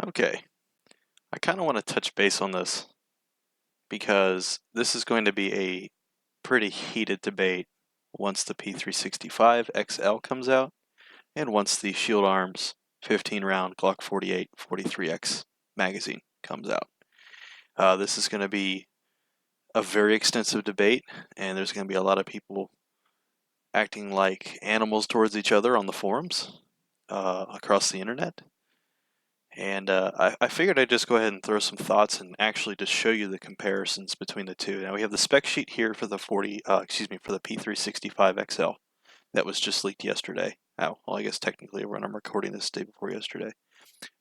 Okay, I kind of want to touch base on this because this is going to be a pretty heated debate once the P365 XL comes out and once the Shield Arms 15-round Glock 48 43X magazine comes out. This is going to be a very extensive debate, and there's going to be a lot of people acting like animals towards each other on the forums across the internet. And I figured I'd just go ahead and throw some thoughts and actually just show you the comparisons between the two. Now we have the spec sheet here for the for the P365 XL that was just leaked yesterday. Oh, well, I guess technically when I'm recording this day before yesterday.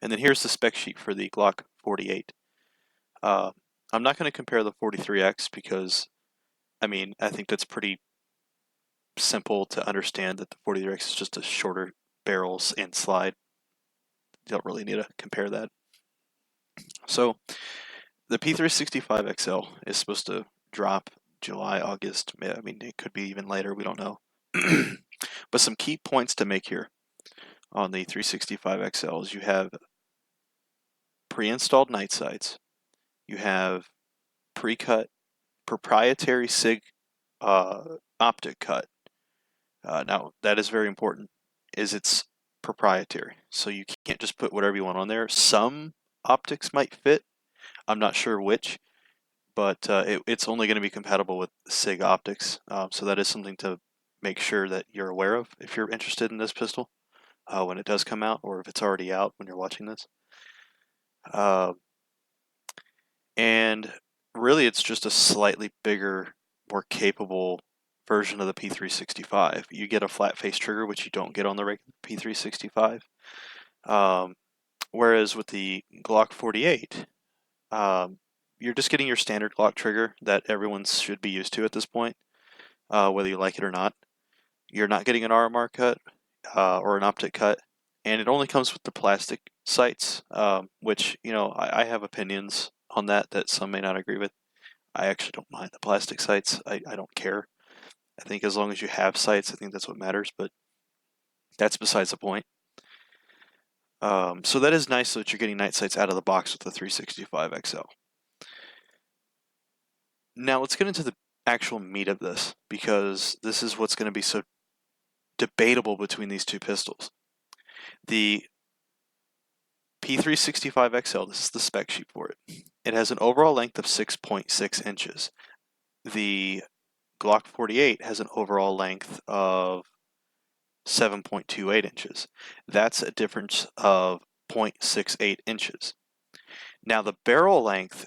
And then here's the spec sheet for the Glock 48. I'm not going to compare the 43X because, I mean, I think that's pretty simple to understand that the 43X is just a shorter barrels and slide. You don't really need to compare that. So the P365 XL is supposed to drop July, August. I mean, it could be even later. We don't know. But some key points to make here on the 365 XLs. You have pre-installed night sights. You have pre-cut proprietary Sig optic cut. Now, that is very important, is it's proprietary. So you can't just put whatever you want on there. Some optics might fit. I'm not sure which, but it's only going to be compatible with Sig optics. So that is something to make sure that you're aware of if you're interested in this pistol when it does come out, or if it's already out when you're watching this. And really, it's just a slightly bigger, more capable version of the P365. You get a flat face trigger, which you don't get on the regular P365. Whereas with the Glock 48, you're just getting your standard Glock trigger that everyone should be used to at this point, whether you like it or not. You're not getting an RMR cut or an optic cut, and it only comes with the plastic sights, which, you know, I have opinions on that some may not agree with. I actually don't mind the plastic sights. I don't care. I think as long as you have sights, I think that's what matters, but that's besides the point. So that is nice so that you're getting night sights out of the box with the 365 XL. Now let's get into the actual meat of this, because this is what's going to be so debatable between these two pistols. The P365 XL, this is the spec sheet for it. It has an overall length of 6.6 inches. The Glock 48 has an overall length of 7.28 inches. That's a difference of 0.68 inches. Now the barrel length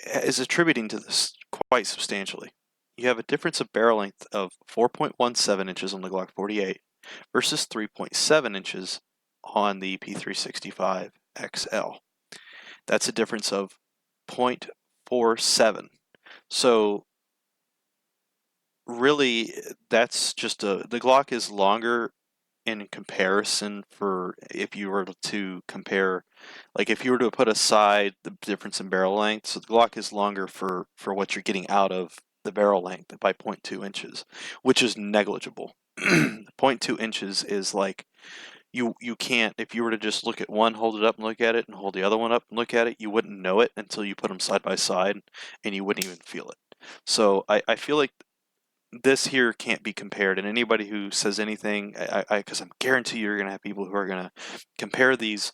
is attributing to this quite substantially. You have a difference of barrel length of 4.17 inches on the Glock 48 versus 3.7 inches on the P365 XL. That's a difference of 0.47. So really, that's just the Glock is longer in comparison. For if you were to compare, like if you were to put aside the difference in barrel length, so the Glock is longer for what you're getting out of the barrel length by 0.2 inches, which is negligible. 0.2 inches is like, you can't, if you were to just look at one, hold it up and look at it, and hold the other one up and look at it, you wouldn't know it until you put them side by side, and you wouldn't even feel it. So I feel like this here can't be compared, and anybody who says anything, because I'm guarantee you're going to have people who are going to compare these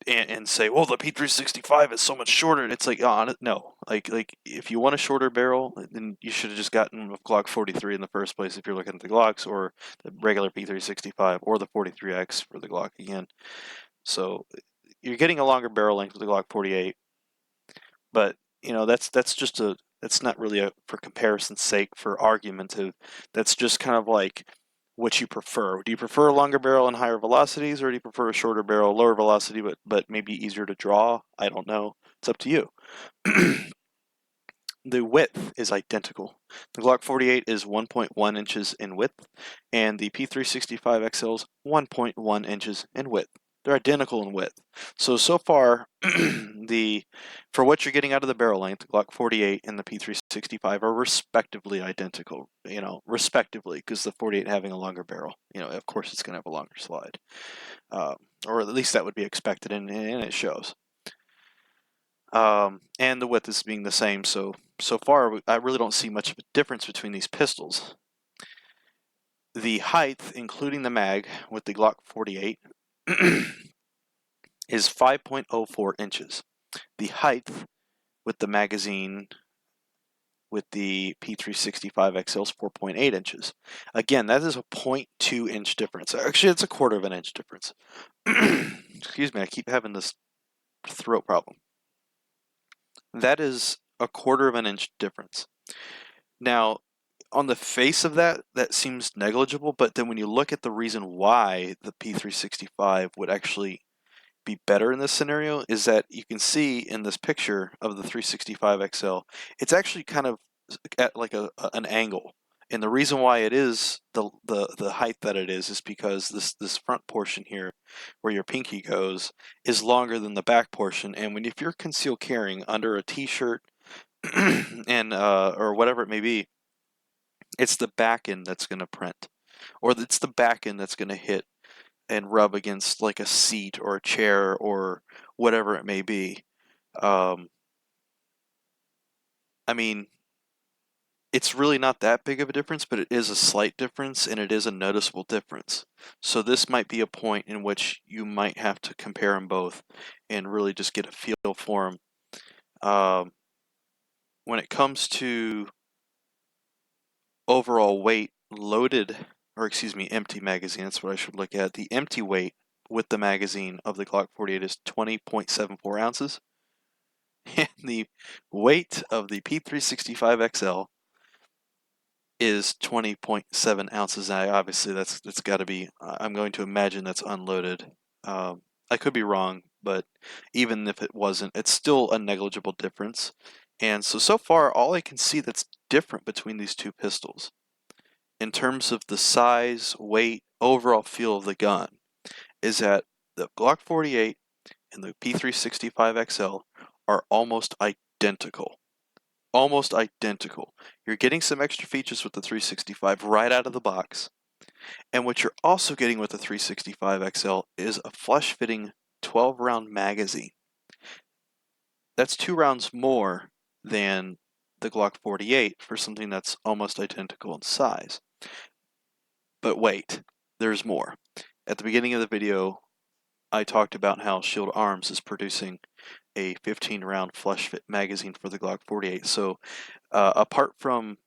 and say, well, the P365 is so much shorter. It's like, no, like if you want a shorter barrel, then you should have just gotten a Glock 43 in the first place if you're looking at the Glocks, or the regular P365, or the 43X for the Glock again. So you're getting a longer barrel length with the Glock 48, but you know, that's just a, that's not really a, for comparison's sake, for argumentative. That's just kind of like what you prefer. Do you prefer a longer barrel and higher velocities, or do you prefer a shorter barrel, lower velocity, but maybe easier to draw? I don't know. It's up to you. The width is identical. The Glock 48 is 1.1 inches in width, and the P365 XL is 1.1 inches in width. They're identical in width. So far, for what you're getting out of the barrel length, the Glock 48 and the P365 are respectively identical. You know, respectively, because the 48 having a longer barrel, you know, of course it's going to have a longer slide. or at least that would be expected, and it shows. And the width is being the same, so far I really don't see much of a difference between these pistols. The height, including the mag, with the Glock 48 is 5.04 inches. The height with the magazine with the P365 XL is 4.8 inches. Again, that is a 0.2 inch difference. Actually, it's a quarter of an inch difference. Excuse me, I keep having this throat problem. That is a quarter of an inch difference. Now, on the face of that, that seems negligible, but then when you look at the reason why the P365 would actually be better in this scenario is that you can see in this picture of the 365 XL, it's actually kind of at like an angle. And the reason why it is the height that it is because this front portion here, where your pinky goes, is longer than the back portion. And if you're concealed carrying under a T-shirt and or whatever it may be, it's the back end that's going to print, or it's the back end that's going to hit and rub against like a seat or a chair or whatever it may be. I mean, it's really not that big of a difference, but it is a slight difference and it is a noticeable difference. So this might be a point in which you might have to compare them both and really just get a feel for them. When it comes to overall weight, loaded, or excuse me, empty magazine, that's what I should look at. The empty weight with the magazine of the Glock 48 is 20.74 ounces. And the weight of the P365 XL is 20.7 ounces. Now, obviously, that's got to be, I'm going to imagine that's unloaded. I could be wrong, but even if it wasn't, it's still a negligible difference. And so far, all I can see that's different between these two pistols in terms of the size, weight, overall feel of the gun is that the Glock 48 and the P365 XL are almost identical. Almost identical. You're getting some extra features with the 365 right out of the box. And what you're also getting with the 365 XL is a flush-fitting 12-round magazine. That's 2 rounds more than the Glock 48 for something that's almost identical in size. But wait, there's more. At the beginning of the video, I talked about how Shield Arms is producing a 15-round flush-fit magazine for the Glock 48. So apart from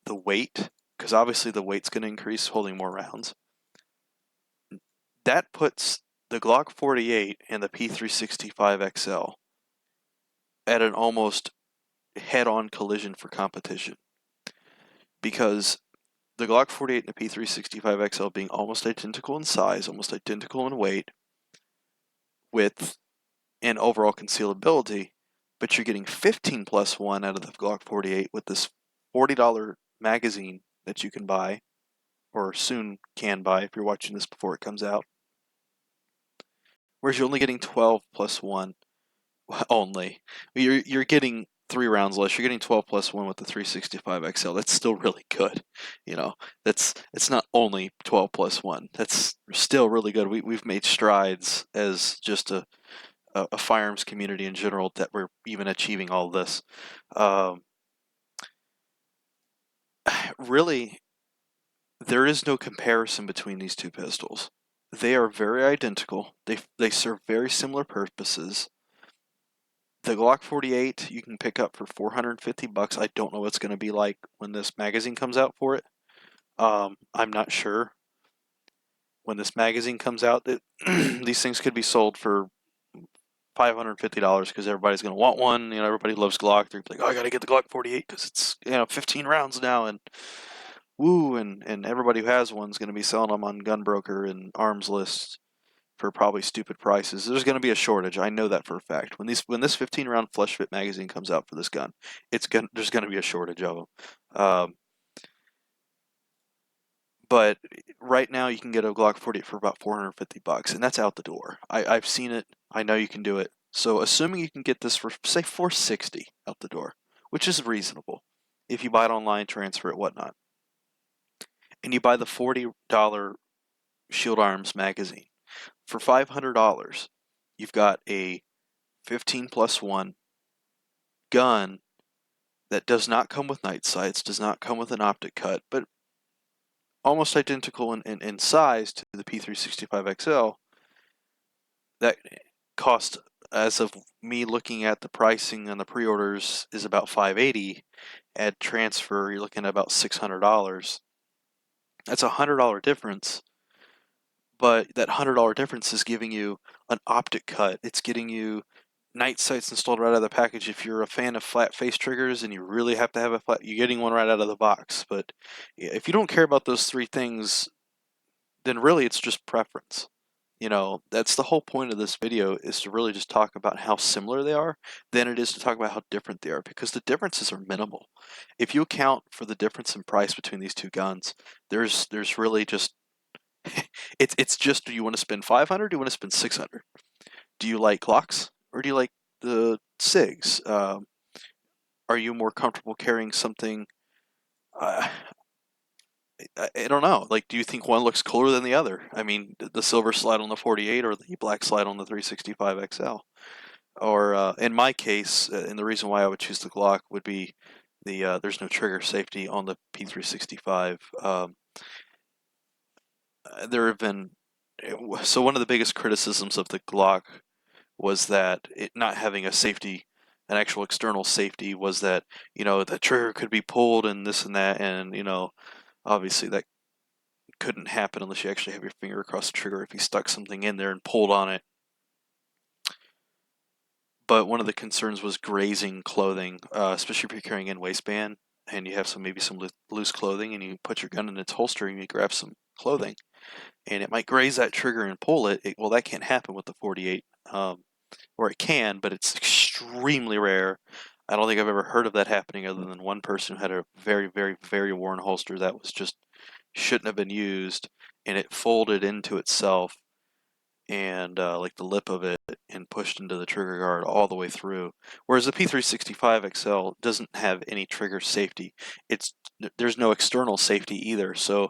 the weight, because obviously the weight's going to increase holding more rounds, that puts the Glock 48 and the P365 XL at an almost head-on collision for competition. Because the Glock 48 and the P365 XL being almost identical in size, almost identical in weight, width, and overall concealability, but you're getting 15 plus 1 out of the Glock 48 with this $40 magazine that you can buy, or soon can buy if you're watching this before it comes out. Whereas you're only getting 12 plus 1 only. You're getting 3 rounds less. You're getting 12 plus 1 with the 365 XL. That's still really good. You know, it's not only 12 plus 1. That's still really good. We've made strides as just a firearms community in general that we're even achieving all this. Really, there is no comparison between these two pistols. They are very identical. They serve very similar purposes. The Glock 48 you can pick up for $450. I don't know what it's going to be like when this magazine comes out for it. I'm not sure. When this magazine comes out, these things could be sold for $550 because everybody's going to want one. You know, everybody loves Glock. They're like, oh, I got to get the Glock 48 because it's 15 rounds now, and woo, and everybody who has one's going to be selling them on Gunbroker and Arms List for probably stupid prices. There's going to be a shortage. I know that for a fact. When this 15-round flush fit magazine comes out for this gun, there's going to be a shortage of them. But right now you can get a Glock 48 for about $450, and that's out the door. I've seen it. I know you can do it. So assuming you can get this for, say, $460 out the door, which is reasonable if you buy it online, transfer it, whatnot, and you buy the $40 Shield Arms magazine, for $500, you've got a 15+1 gun that does not come with night sights, does not come with an optic cut, but almost identical in size to the P365 XL. That cost, as of me looking at the pricing on the pre-orders, is about $580. At transfer, you're looking at about $600. That's a $100 difference, but that $100 difference is giving you an optic cut. It's getting you night sights installed right out of the package. If you're a fan of flat face triggers and you really have to have a flat, you're getting one right out of the box. But if you don't care about those three things, then really it's just preference. You know, that's the whole point of this video, is to really just talk about how similar they are than it is to talk about how different they are, because the differences are minimal. If you account for the difference in price between these two guns, there's really just it's just, do you want to spend 500? Do you want to spend 600? Do you like Glocks or do you like the Sigs? Are you more comfortable carrying something? I don't know. Like, do you think one looks cooler than the other? I mean, the silver slide on the 48 or the black slide on the 365 XL? Or in my case, and the reason why I would choose the Glock would be there's no trigger safety on the P365. There have been So one of the biggest criticisms of the Glock was that it not having a safety, an actual external safety, was that, you know, the trigger could be pulled and this and that, and, you know, obviously that couldn't happen unless you actually have your finger across the trigger if you stuck something in there and pulled on it. But one of the concerns was grazing clothing, especially if you're carrying in waistband and you have maybe some loose clothing and you put your gun in its holster and you grab some clothing and it might graze that trigger and pull it. Well, that can't happen with the 48. Or it can, but it's extremely rare. I don't think I've ever heard of that happening other than one person who had a very, very, very worn holster that was just shouldn't have been used, and it folded into itself and like the lip of it, and pushed into the trigger guard all the way through. Whereas the P365 XL doesn't have any trigger safety. There's no external safety either. So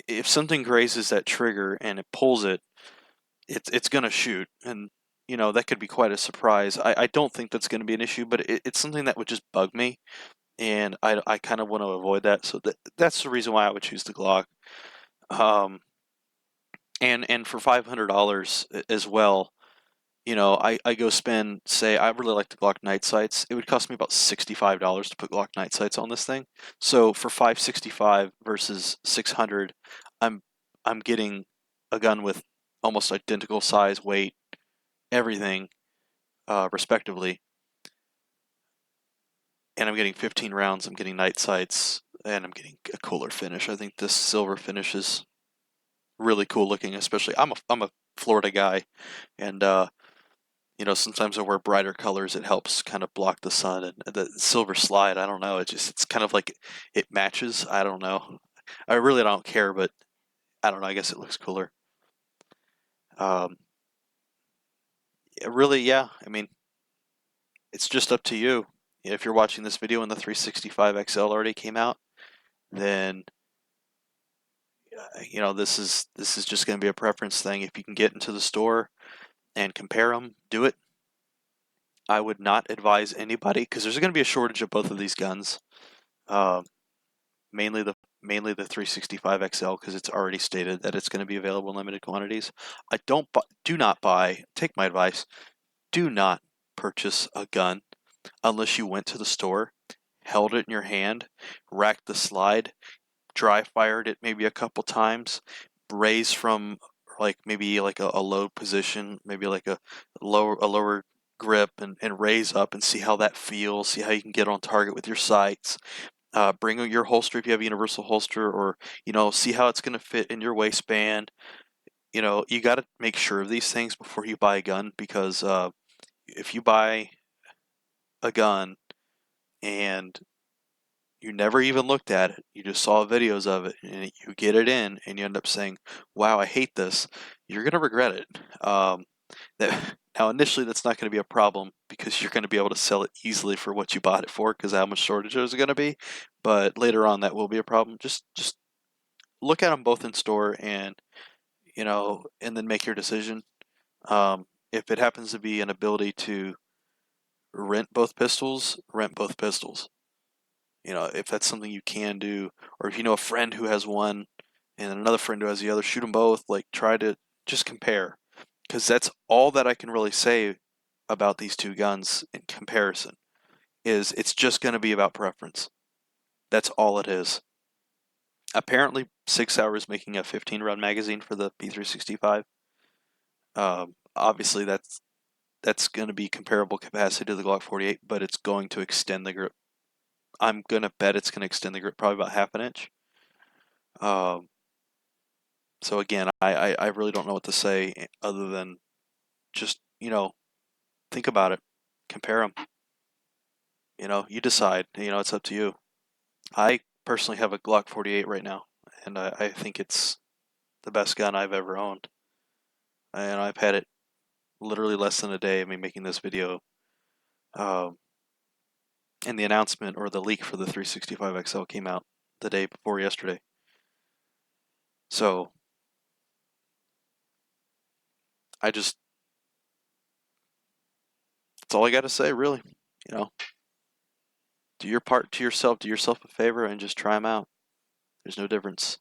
if something grazes that trigger and it pulls it, it's going to shoot, and you know that could be quite a surprise. I don't think that's going to be an issue, but it's something that would just bug me, and I kind of want to avoid that. So that's the reason why I would choose the Glock. And for $500 as well, you know, I go spend, say, I really like the Glock night sights. It would cost me about $65 to put Glock night sights on this thing. So for $565 versus $600, I'm getting a gun with almost identical size, weight, everything, respectively. And I'm getting 15 rounds. I'm getting night sights, and I'm getting a cooler finish. I think this silver finish is really cool looking. Especially, I'm a Florida guy, and you know, sometimes I wear brighter colors. It helps kind of block the sun. And the silver slide, I don't know. It's kind of like it matches. I don't know. I really don't care, but I don't know. I guess it looks cooler. Really, yeah. I mean, it's just up to you. If you're watching this video and the 365 XL already came out, then you know this is just going to be a preference thing. If you can get into the store and compare them, do it. I would not advise anybody, because there's going to be a shortage of both of these guns. Mainly the 365 XL, because it's already stated that it's going to be available in limited quantities. Do not buy. Take my advice. Do not purchase a gun unless you went to the store, held it in your hand, racked the slide, dry fired it maybe a couple times, raised from like maybe like a low position, maybe like a lower grip, and raise up and see how that feels, see how you can get on target with your sights. Bring your holster if you have a universal holster, or you know, see how it's going to fit in your waistband. You know, you got to make sure of these things before you buy a gun, because if you buy a gun and you never even looked at it, you just saw videos of it, and you get it in, and you end up saying, "Wow, I hate this," you're going to regret it. Now, initially, that's not going to be a problem, because you're going to be able to sell it easily for what you bought it for, because how much shortage is going to be. But later on, that will be a problem. Just look at them both in store, and you know, and then make your decision. If it happens to be an ability to rent both pistols, rent both pistols. You know, if that's something you can do, or if you know a friend who has one and another friend who has the other, shoot them both. Like, try to just compare, because that's all that I can really say about these two guns in comparison. Is it's just going to be about preference. That's all it is. Apparently, 6 hours making a 15 round magazine for the P365. Obviously, that's going to be comparable capacity to the Glock 48, but it's going to extend the grip. I'm going to bet it's going to extend the grip probably about half an inch. So again, I really don't know what to say other than just, you know, think about it. Compare them. You know, you decide. You know, it's up to you. I personally have a Glock 48 right now, and I think it's the best gun I've ever owned. And I've had it literally less than a day of me making this video. Um, and the announcement or the leak for the 365 XL came out the day before yesterday. So I just, that's all I got to say, really. You know, do your part to yourself, do yourself a favor, and just try them out. There's no difference.